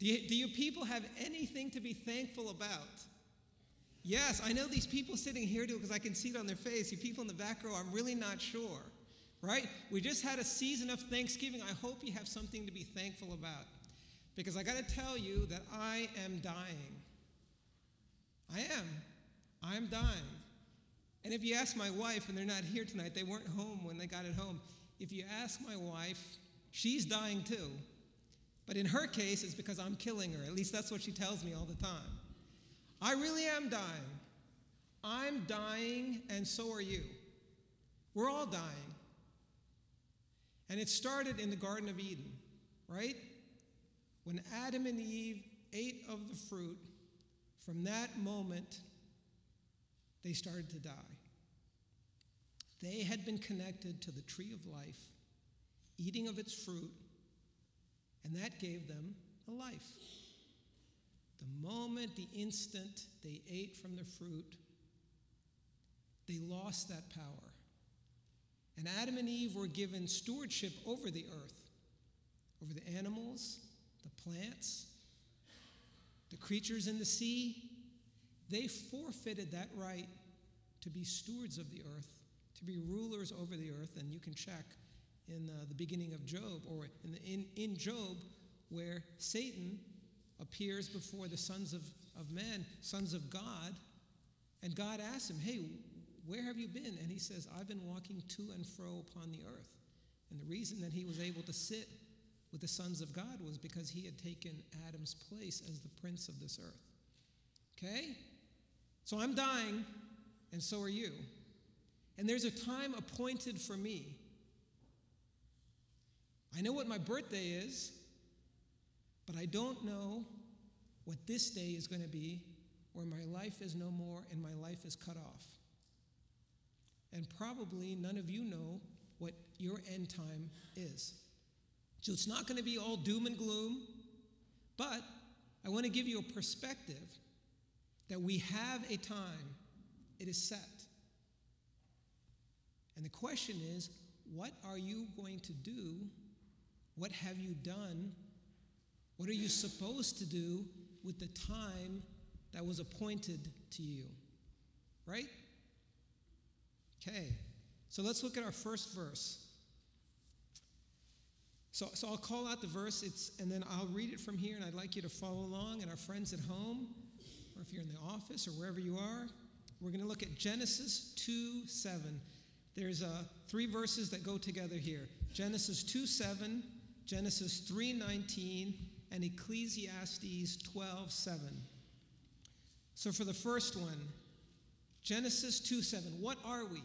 Do you people have anything to be thankful about? Yes, I know these people sitting here do because I can see it on their face. You people in the back row, I'm really not sure, right? We just had a season of Thanksgiving. I hope you have something to be thankful about, because I got to tell you that I am dying. I'm dying. And if you ask my wife, and they're not here tonight, they weren't home when they got it home. If you ask my wife, she's dying too. But in her case, it's because I'm killing her. At least that's what she tells me all the time. I really am dying. I'm dying, and so are you. We're all dying. And it started in the Garden of Eden, right? When Adam and Eve ate of the fruit, from that moment, they started to die. They had been connected to the tree of life, eating of its fruit, and that gave them a life. The moment, the instant they ate from the fruit, they lost that power. And Adam and Eve were given stewardship over the earth, over the animals, the plants, the creatures in the sea. They forfeited that right to be stewards of the earth, to be rulers over the earth. And you can check in the beginning of Job, or in Job, where Satan appears before the sons of men, sons of God, and God asks him, hey, where have you been? And he says, I've been walking to and fro upon the earth. And the reason that he was able to sit with the sons of God was because he had taken Adam's place as the prince of this earth. Okay? So I'm dying, and so are you. And there's a time appointed for me. I know what my birthday is, but I don't know what this day is going to be, where my life is no more and my life is cut off. And probably none of you know what your end time is. So it's not going to be all doom and gloom, but I want to give you a perspective that we have a time. It is set. And the question is, what are you going to do? What have you done? What are you supposed to do with the time that was appointed to you? Right? Okay, so let's look at our first verse. So I'll call out the verse, and then I'll read it from here, and I'd like you to follow along, and our friends at home, or if you're in the office or wherever you are, we're going to look at Genesis 2:7. There's 3 verses that go together here. Genesis 2:7, Genesis 3:19, and Ecclesiastes 12:7. So for the first one, Genesis 2:7, what are we?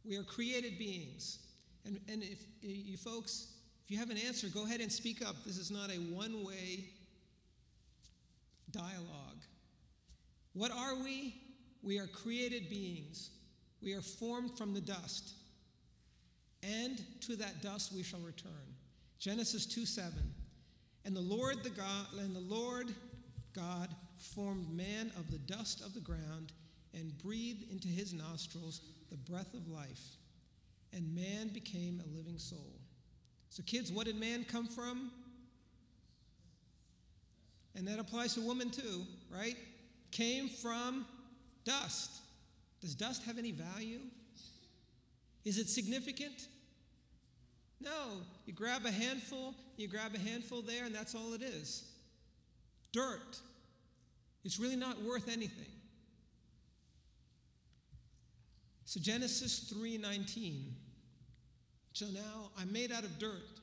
We are created beings. And if you folks, if you have an answer, go ahead and speak up. This is not a one-way dialogue. What are we? We are created beings. We are formed from the dust, and to that dust we shall return. Genesis 2:7. And the Lord God formed man of the dust of the ground and breathed into his nostrils the breath of life, and man became a living soul. So kids, what did man come from? And that applies to women too, right? Came from dust. Does dust have any value? Is it significant? No. You grab a handful there, and that's all it is. Dirt. It's really not worth anything. So Genesis 3:19. So now I'm made out of dirt.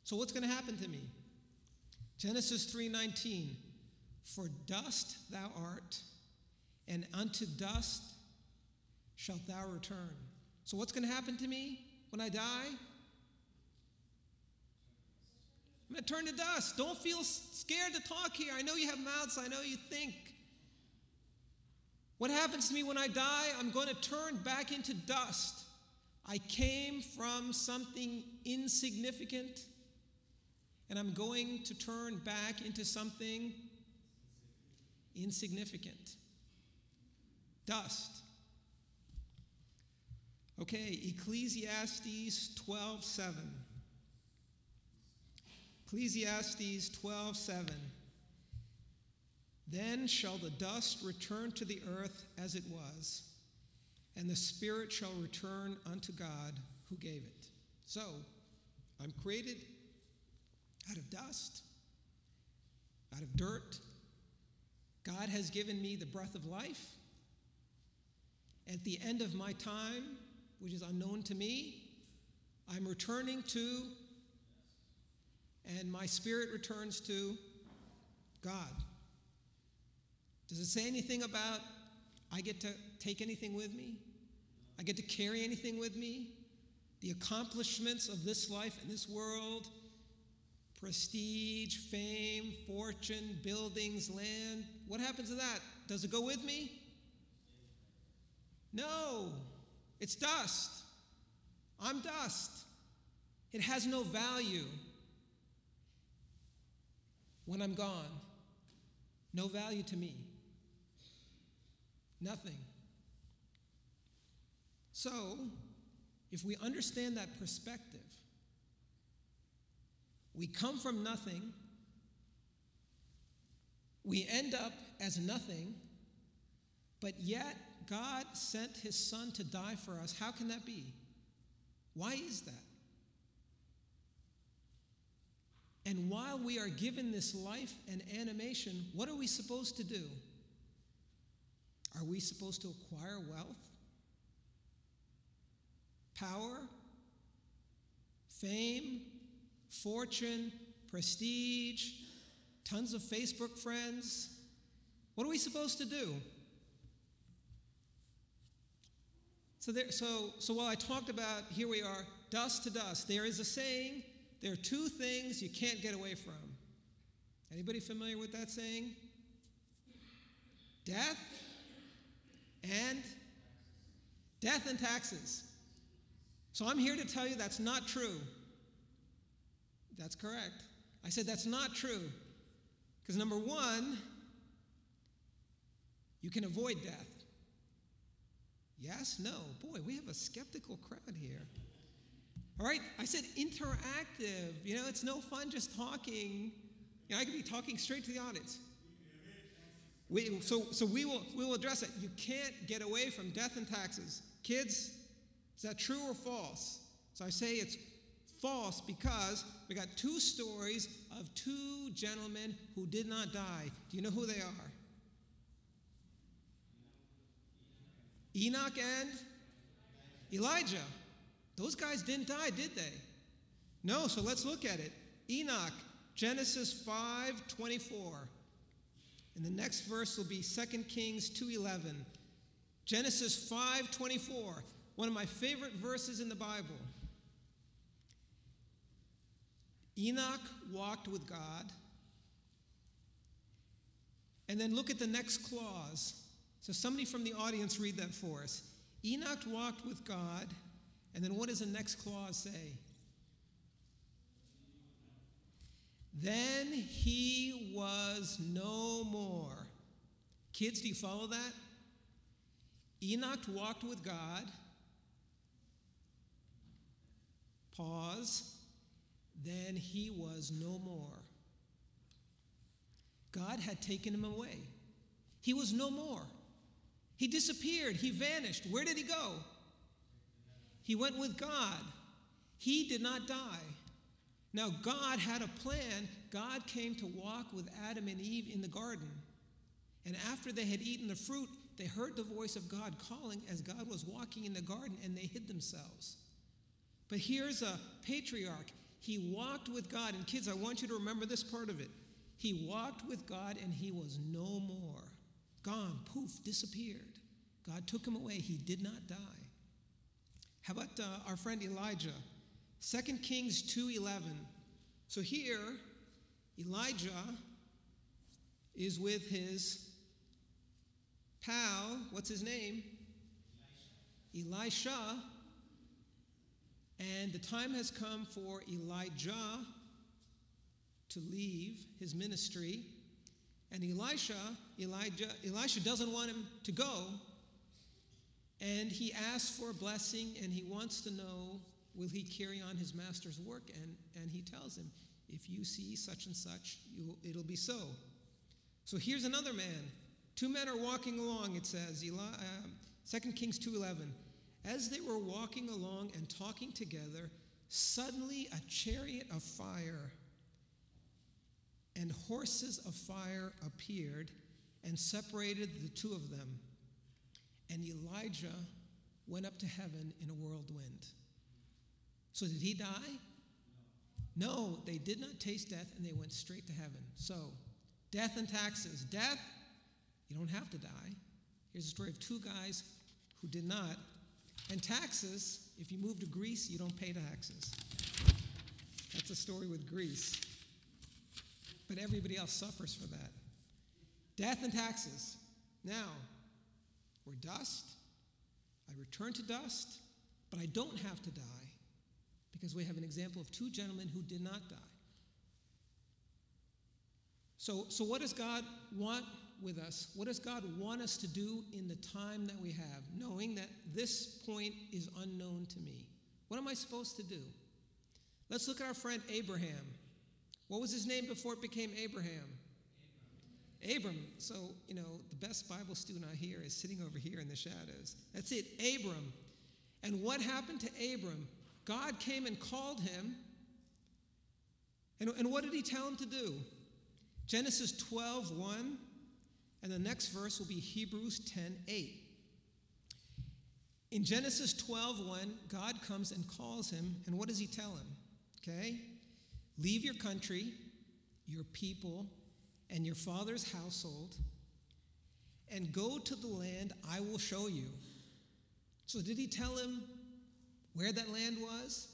So what's going to happen to me? Genesis 3:19. For dust thou art, and unto dust shalt thou return. So what's going to happen to me when I die? I'm going to turn to dust. Don't feel scared to talk here. I know you have mouths. I know you think. What happens to me when I die? I'm going to turn back into dust. I came from something insignificant, and I'm going to turn back into something insignificant. Dust. Okay, Ecclesiastes 12:7. Ecclesiastes 12:7. Then shall the dust return to the earth as it was, and the spirit shall return unto God who gave it. So, I'm created out of dust, out of dirt. God has given me the breath of life. At the end of my time, which is unknown to me, I'm returning to, and my spirit returns to God. Does it say anything about I get to take anything with me? I get to carry anything with me? The accomplishments of this life and this world, prestige, fame, fortune, buildings, land, what happens to that? Does it go with me? No, it's dust. I'm dust. It has no value when I'm gone. No value to me. Nothing. So, if we understand that perspective, we come from nothing, we end up as nothing, but yet God sent his son to die for us. How can that be? Why is that? And while we are given this life and animation, what are we supposed to do? Are we supposed to acquire wealth, power, fame, fortune, prestige, tons of Facebook friends? What are we supposed to do? So while I talked about, here we are, dust to dust, there is a saying, there are two things you can't get away from. Anybody familiar with that saying? Death and taxes. So I'm here to tell you that's not true. That's correct. I said that's not true. Because number one, you can avoid death. Yes? No? Boy, we have a skeptical crowd here. All right? I said interactive. You know, it's no fun just talking. You know, I could be talking straight to the audience. So we will address it. You can't get away from death and taxes. Kids, is that true or false? So I say it's false because we got two stories of two gentlemen who did not die. Do you know who they are? Enoch and Elijah. Those guys didn't die, did they? No, so let's look at it. Enoch, Genesis 5:24. And the next verse will be 2 Kings 2:11. Genesis 5:24, one of my favorite verses in the Bible. Enoch walked with God. And then look at the next clause. So somebody from the audience read that for us. Enoch walked with God. And then what does the next clause say? Then he was no more. Kids, do you follow that? Enoch walked with God. Pause. Then he was no more. God had taken him away. He was no more. He disappeared. He vanished. Where did he go? He went with God. He did not die. Now, God had a plan. God came to walk with Adam and Eve in the garden. And after they had eaten the fruit, they heard the voice of God calling as God was walking in the garden, and they hid themselves. But here's a patriarch. He walked with God. And kids, I want you to remember this part of it. He walked with God, and he was no more. Gone, poof, disappeared. God took him away. He did not die. How about our friend Elijah? 2 Kings 2:11. So here, Elijah is with his pal. What's his name? Elisha. And the time has come for Elijah to leave his ministry. And Elisha doesn't want him to go. And he asks for a blessing, and he wants to know, will he carry on his master's work? And he tells him, if you see such and such, it'll be so. So here's another man. Two men are walking along, it says, 2 Kings 2:11. As they were walking along and talking together, suddenly a chariot of fire and horses of fire appeared and separated the two of them. And Elijah went up to heaven in a whirlwind. So did he die? No, they did not taste death, and they went straight to heaven. So, death and taxes. Death, you don't have to die. Here's a story of two guys who did not. And taxes, if you move to Greece, you don't pay taxes. That's a story with Greece. But everybody else suffers for that. Death and taxes. Now, we're dust. I return to dust, but I don't have to die because we have an example of two gentlemen who did not die. So what does God want with us? What does God want us to do in the time that we have, knowing that this point is unknown to me? What am I supposed to do? Let's look at our friend Abraham. What was his name before it became Abraham? Abram. So, the best Bible student I hear is sitting over here in the shadows. That's it, Abram. And what happened to Abram? God came and called him. And what did he tell him to do? Genesis 12:1, and the next verse will be Hebrews 10:8. In Genesis 12:1, God comes and calls him, and what does he tell him? Okay? Leave your country, your people, and your father's household, and go to the land I will show you. So did he tell him where that land was?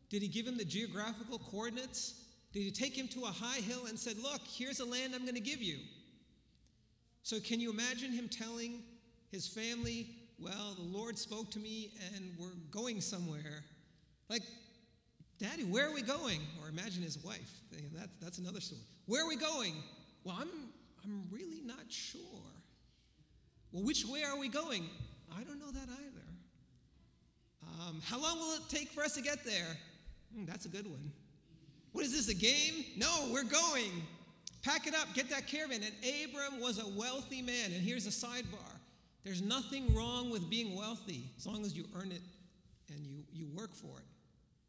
Did he give him the geographical coordinates? Did he take him to a high hill and said, look, here's a land I'm going to give you? So can you imagine him telling his family, well, the Lord spoke to me and we're going somewhere. Like, Daddy, where are we going? Or imagine his wife. That's another story. Where are we going? Well, I'm really not sure. Well, which way are we going? I don't know that either. How long will it take for us to get there? That's a good one. What is this, a game? No, we're going. Pack it up, get that caravan. And Abram was a wealthy man. And here's a sidebar. There's nothing wrong with being wealthy as long as you earn it and you work for it.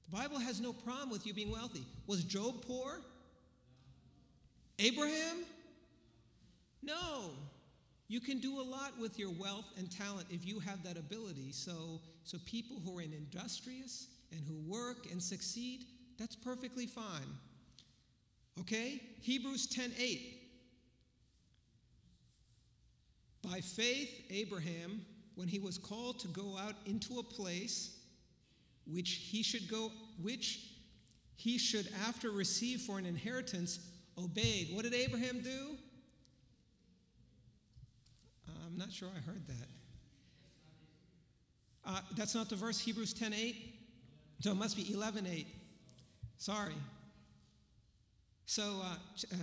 The Bible has no problem with you being wealthy. Was Job poor? Abraham? No. You can do a lot with your wealth and talent if you have that ability. So people who are industrious and who work and succeed, that's perfectly fine. Okay? Hebrews 10:8. By faith, Abraham, when he was called to go out into a place which he should after receive for an inheritance, obeyed. What did Abraham do? I'm not sure I heard that. That's not the verse, Hebrews 10:8? So it must be 11:8. Sorry. So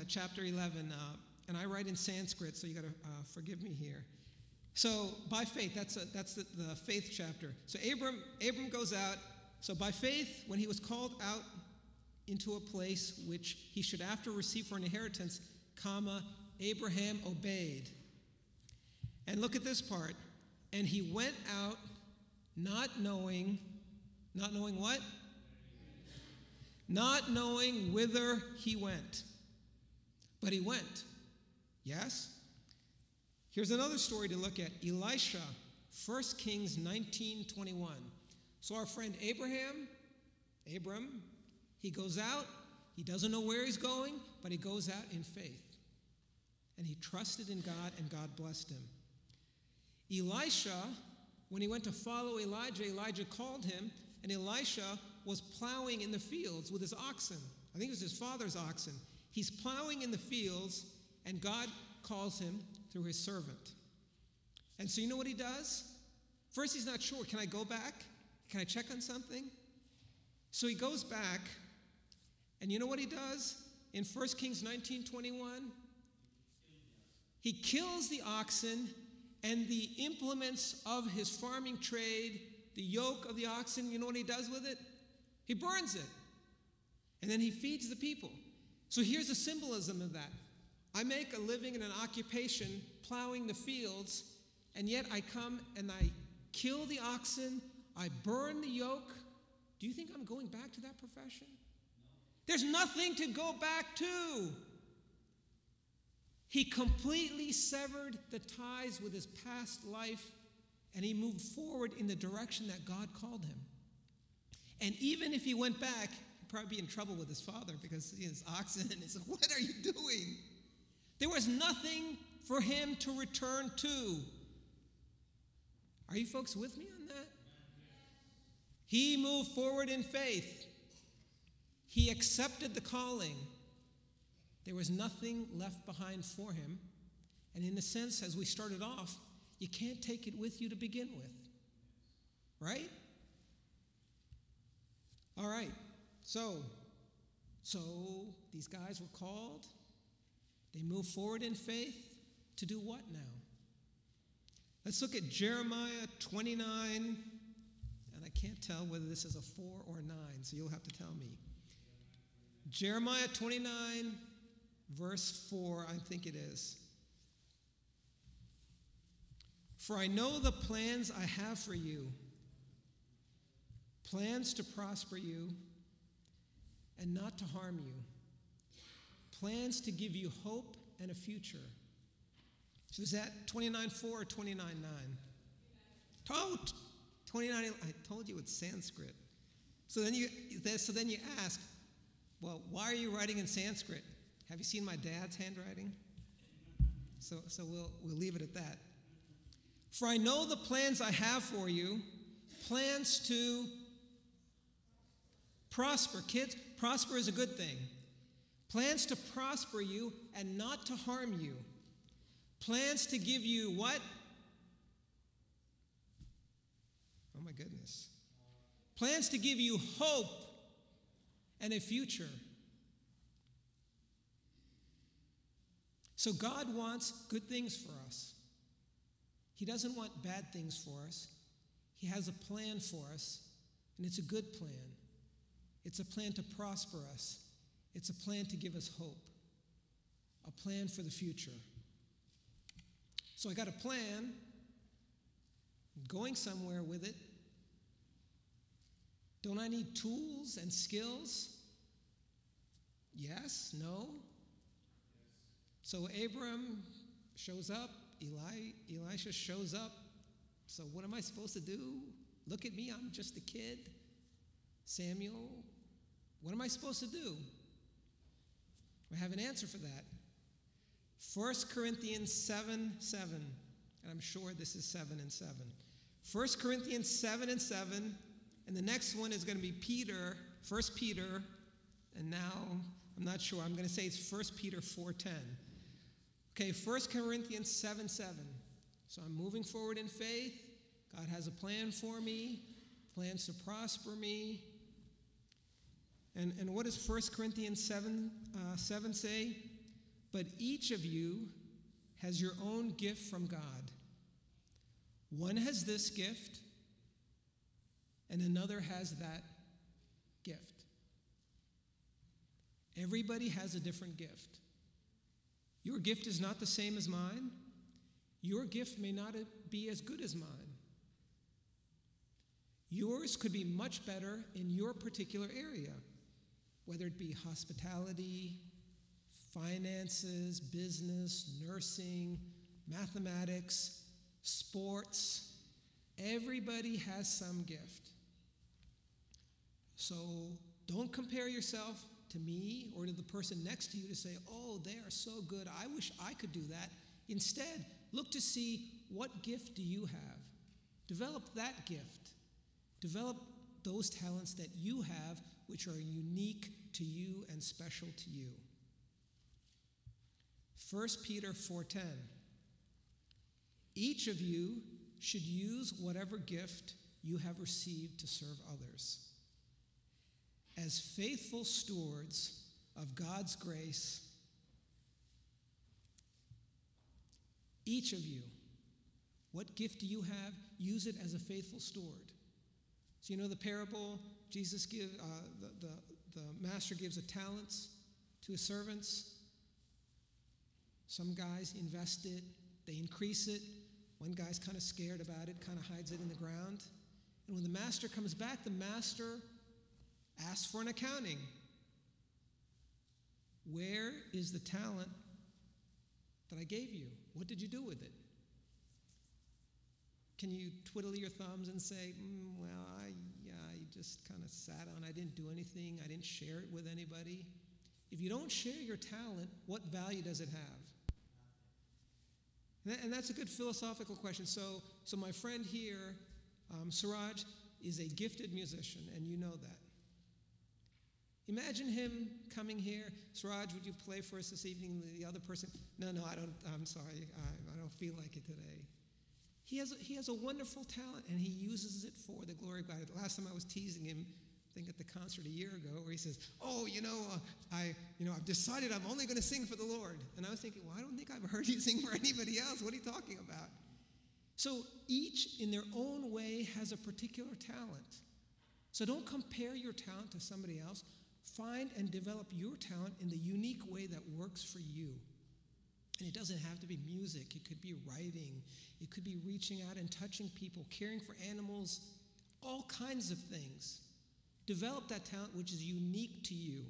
chapter 11, and I write in Sanskrit, so you got to forgive me here. So by faith, that's the faith chapter. So Abram goes out. So by faith, when he was called out into a place which he should after receive for an inheritance, Abraham obeyed. And look at this part. And he went out not knowing what? Not knowing whither he went. But he went. Yes? Here's another story to look at. Elisha, 1 Kings 19:21. So our friend Abram, he goes out. He doesn't know where he's going, but he goes out in faith. And he trusted in God, and God blessed him. Elisha, when he went to follow Elijah, Elijah called him, and Elisha was plowing in the fields with his oxen. I think it was his father's oxen. He's plowing in the fields, and God calls him through his servant. And so you know what he does? First, he's not sure. Can I go back? Can I check on something? So he goes back, and you know what he does? In 1 Kings 19:21, he kills the oxen and the implements of his farming trade, the yoke of the oxen. You know what he does with it? He burns it. And then he feeds the people. So here's the symbolism of that. I make a living in an occupation plowing the fields, and yet I come and I kill the oxen, I burn the yoke. Do you think I'm going back to that profession? There's nothing to go back to. He completely severed the ties with his past life, and he moved forward in the direction that God called him. And even if he went back, he'd probably be in trouble with his father because his oxen, and he said, "What are you doing?" There was nothing for him to return to. Are you folks with me on that? He moved forward in faith. He accepted the calling. There was nothing left behind for him. And in a sense, as we started off, you can't take it with you to begin with. Right? All right. So these guys were called. They moved forward in faith to do what now? Let's look at Jeremiah 29. And I can't tell whether this is a 4 or a 9, so you'll have to tell me. Jeremiah 29, verse 4, I think it is. For I know the plans I have for you, plans to prosper you and not to harm you, plans to give you hope and a future. So is that 29:4 or 29:9? Oh, 29. I told you it's Sanskrit. So then you ask, well, why are you writing in Sanskrit? Have you seen my dad's handwriting? So we'll leave it at that. For I know the plans I have for you, plans to prosper. Kids, prosper is a good thing. Plans to prosper you and not to harm you. Plans to give you what? Oh my goodness. Plans to give you hope and a future. So God wants good things for us. He doesn't want bad things for us. He has a plan for us, and it's a good plan. It's a plan to prosper us. It's a plan to give us hope, a plan for the future. So I got a plan, I'm going somewhere with it. Don't I need tools and skills? Yes, no. So Abram shows up, Elisha shows up. So what am I supposed to do? Look at me, I'm just a kid. Samuel, what am I supposed to do? I have an answer for that. 1 Corinthians 7:7, and I'm sure this is 7 and 7. 1 Corinthians 7 and 7, and the next one is going to be Peter, 1 Peter, and now I'm not sure. I'm going to say it's 1 Peter 4:10. Okay, 1 Corinthians 7:7. So I'm moving forward in faith. God has a plan for me, plans to prosper me. And what does 1 Corinthians 7 say? But each of you has your own gift from God. One has this gift, and another has that gift. Everybody has a different gift. Your gift is not the same as mine. Your gift may not be as good as mine. Yours could be much better in your particular area, whether it be hospitality, finances, business, nursing, mathematics, sports. Everybody has some gift. So don't compare yourself to me or to the person next to you to say, oh, they are so good, I wish I could do that. Instead, look to see, what gift do you have? Develop that gift. Develop those talents that you have, which are unique to you and special to you. 1 Peter 4:10. Each of you should use whatever gift you have received to serve others. As faithful stewards of God's grace, each of you, what gift do you have? Use it as a faithful steward. So you know the parable Jesus gives, master gives the talents to his servants. Some guys invest it, they increase it. One guy's kind of scared about it, kind of hides it in the ground. And when the master comes back, the master asks for an accounting. Where is the talent that I gave you? What did you do with it? Can you twiddle your thumbs and say, well, I just kind of sat on, I didn't do anything, I didn't share it with anybody? If you don't share your talent, what value does it have? And that's a good philosophical question. So my friend here, Suraj, is a gifted musician, and you know that. Imagine him coming here. Suraj, would you play for us this evening? The other person, no, I don't. I'm sorry, I don't feel like it today. He has a wonderful talent, and he uses it for the glory of God. Last time I was teasing him, I think at the concert a year ago, where he says, I've decided I'm only going to sing for the Lord. And I was thinking, well, I don't think I've heard you sing for anybody else. What are you talking about? So each, in their own way, has a particular talent. So don't compare your talent to somebody else. Find and develop your talent in the unique way that works for you. And it doesn't have to be music. It could be writing. It could be reaching out and touching people, caring for animals, all kinds of things. Develop that talent which is unique to you.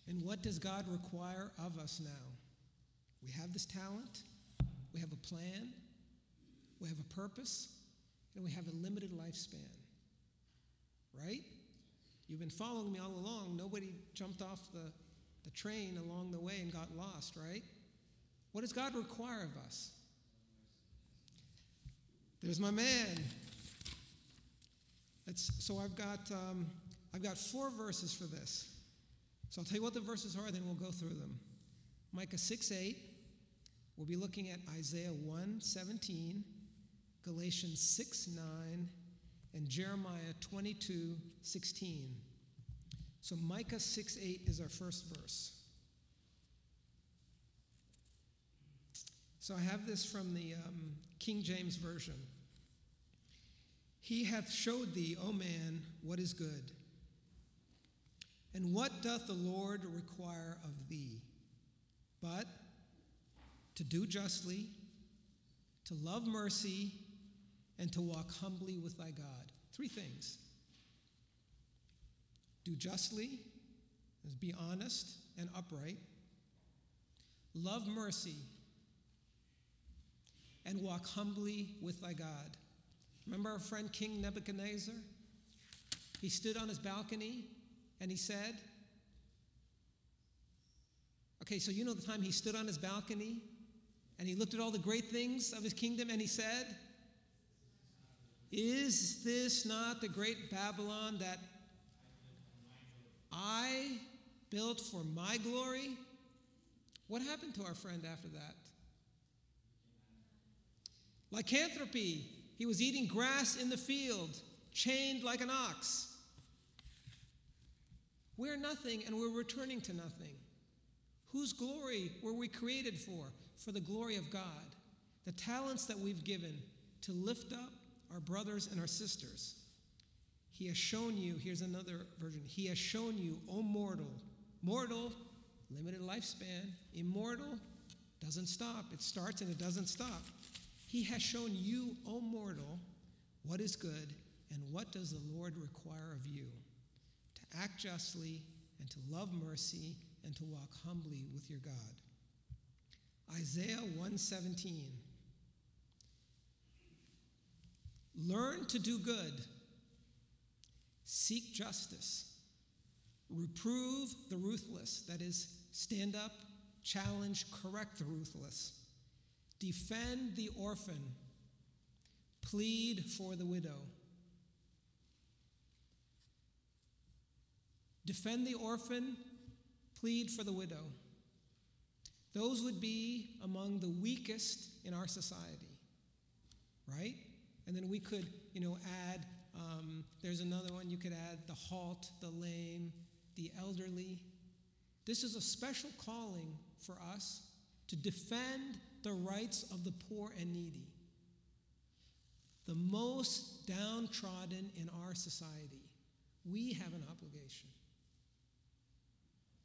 And what does God require of us now? We have this talent. We have a plan. We have a purpose. And we have a limited lifespan. Right? You've been following me all along. Nobody jumped off the train along the way and got lost, right? What does God require of us? There's my man. So I've got 4 verses for this. So I'll tell you what the verses are, then we'll go through them. Micah 6:8. We'll be looking at Isaiah 1:17, Galatians 6:9, and Jeremiah 22:16. So Micah 6:8 is our first verse. So I have this from the King James Version. He hath showed thee, O man, what is good. And what doth the Lord require of thee? But to do justly, to love mercy, and to walk humbly with thy God. 3 things. Do justly, be honest and upright. Love mercy, and walk humbly with thy God. Remember our friend King Nebuchadnezzar? He stood on his balcony and he said, okay, so you know the time he stood on his balcony and he looked at all the great things of his kingdom and he said, is this not the great Babylon that I built for my glory? What happened to our friend after that? Lycanthropy. He was eating grass in the field, chained like an ox. We're nothing and we're returning to nothing. Whose glory were we created for? For the glory of God. The talents that we've given to lift up our brothers and our sisters. He has shown you, here's another version, he has shown you, O mortal. Mortal, limited lifespan. Immortal, doesn't stop. It starts and it doesn't stop. He has shown you, O mortal, what is good, and what does the Lord require of you? To act justly, and to love mercy, and to walk humbly with your God. Isaiah 1:17. Learn to do good. Seek justice. Reprove the ruthless. That is, stand up, challenge, correct the ruthless. Defend the orphan. Plead for the widow. Defend the orphan. Plead for the widow. Those would be among the weakest in our society, right? And then we could, add, there's another one you could add, the halt, the lame, the elderly. This is a special calling for us to defend the rights of the poor and needy. the most downtrodden in our society. We have an obligation.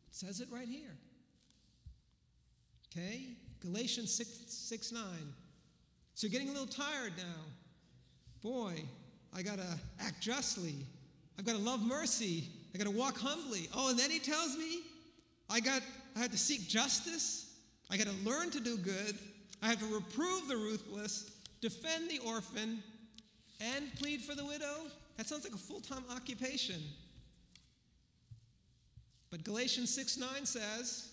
It says it right here. Okay? Galatians 6:9. So you're getting a little tired now. Boy, I got to act justly. I've got to love mercy. I got to walk humbly. Oh, and then he tells me I have to seek justice. I got to learn to do good. I have to reprove the ruthless, defend the orphan, and plead for the widow. That sounds like a full-time occupation. But Galatians 6:9 says,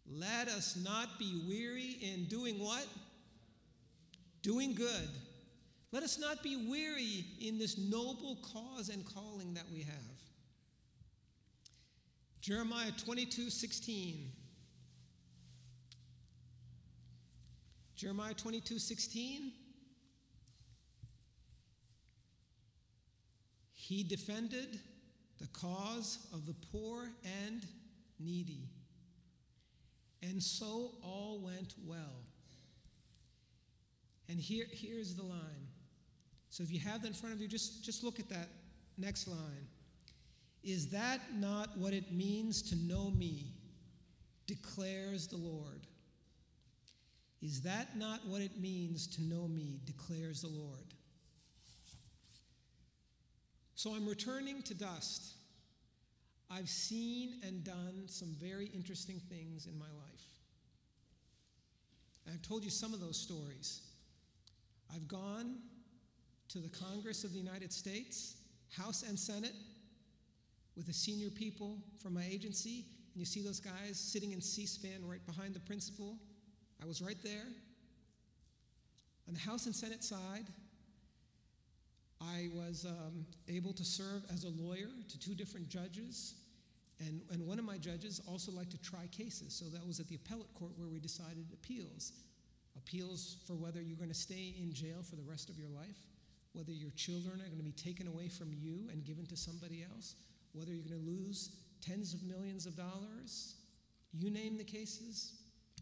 let us not be weary in doing what? Doing good. Let us not be weary in this noble cause and calling that we have. Jeremiah 22:16. Jeremiah 22:16. He defended the cause of the poor and needy. And so all went well. And here's the line. So if you have that in front of you, just look at that next line. Is that not what it means to know me, declares the Lord? Is that not what it means to know me, declares the Lord? So I'm returning to dust. I've seen and done some very interesting things in my life. I've told you some of those stories. I've gone to the Congress of the United States, House and Senate, with the senior people from my agency, and you see those guys sitting in C-SPAN right behind the principal. I was right there. On the House and Senate side, I was able to serve as a lawyer to two different judges, and one of my judges also liked to try cases, so that was at the appellate court where we decided appeals for whether you're going to stay in jail for the rest of your life, whether your children are going to be taken away from you and given to somebody else, whether you're going to lose tens of millions of dollars. You name the cases,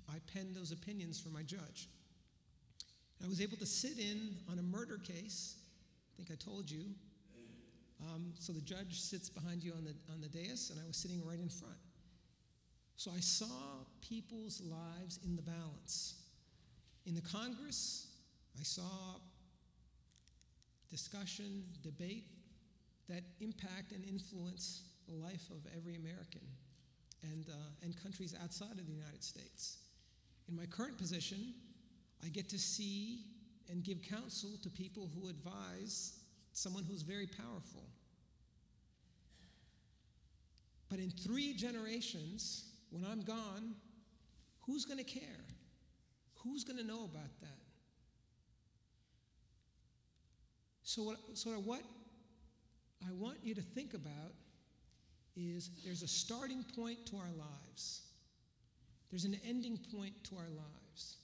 I penned those opinions for my judge. I was able to sit in on a murder case. I think I told you. So the judge sits behind you on the dais, and I was sitting right in front. So I saw people's lives in the balance. In the Congress, I saw discussion, debate that impact and influence the life of every American and countries outside of the United States. In my current position, I get to see and give counsel to people who advise someone who's very powerful. But in 3 generations, when I'm gone, who's going to care? Who's going to know about that? So what I want you to think about is there's a starting point to our lives. There's an ending point to our lives.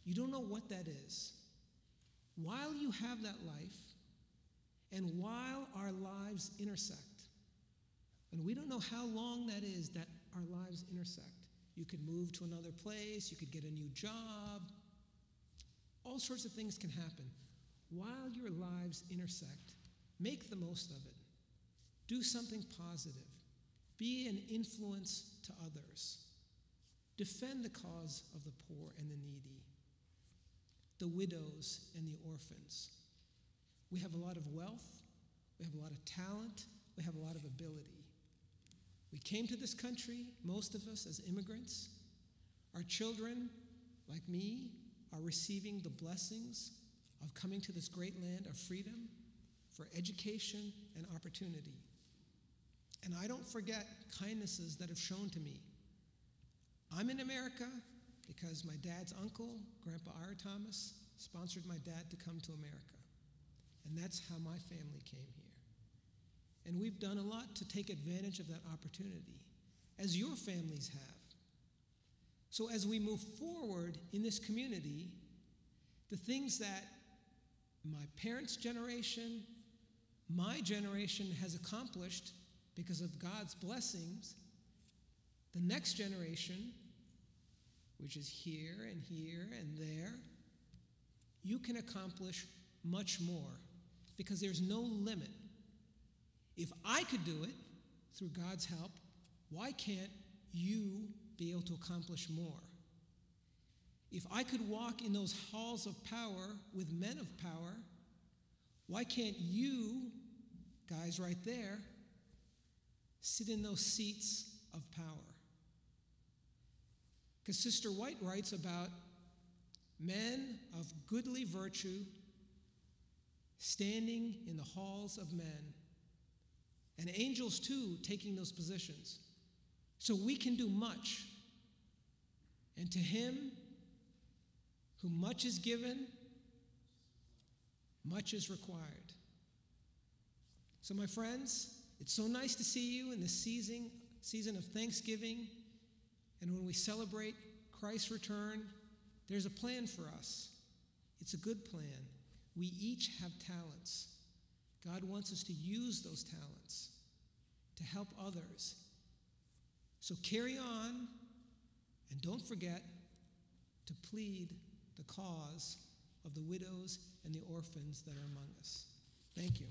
You don't know what that is. While you have that life, and while our lives intersect, and we don't know how long that is that our lives intersect. You could move to another place, you could get a new job, all sorts of things can happen. While your lives intersect, make the most of it. Do something positive. Be an influence to others. Defend the cause of the poor and the needy, the widows and the orphans. We have a lot of wealth, we have a lot of talent, we have a lot of ability. We came to this country, most of us as immigrants. Our children, like me, are receiving the blessings of coming to this great land of freedom for education and opportunity. And I don't forget kindnesses that have shown to me. I'm in America because my dad's uncle, Grandpa Ira Thomas, sponsored my dad to come to America. And that's how my family came here. And we've done a lot to take advantage of that opportunity, as your families have. So as we move forward in this community, the things that my parents' generation, my generation has accomplished because of God's blessings, the next generation, which is here and there, you can accomplish much more because there's no limit. If I could do it through God's help, why can't you be able to accomplish more? If I could walk in those halls of power with men of power, why can't you, guys right there, sit in those seats of power? Because Sister White writes about men of goodly virtue standing in the halls of men, and angels too taking those positions. So we can do much. And to him whom much is given, much is required. So my friends, it's so nice to see you in this season of Thanksgiving. And when we celebrate Christ's return, there's a plan for us. It's a good plan. We each have talents. God wants us to use those talents to help others. So carry on, and don't forget to plead the cause of the widows and the orphans that are among us. Thank you.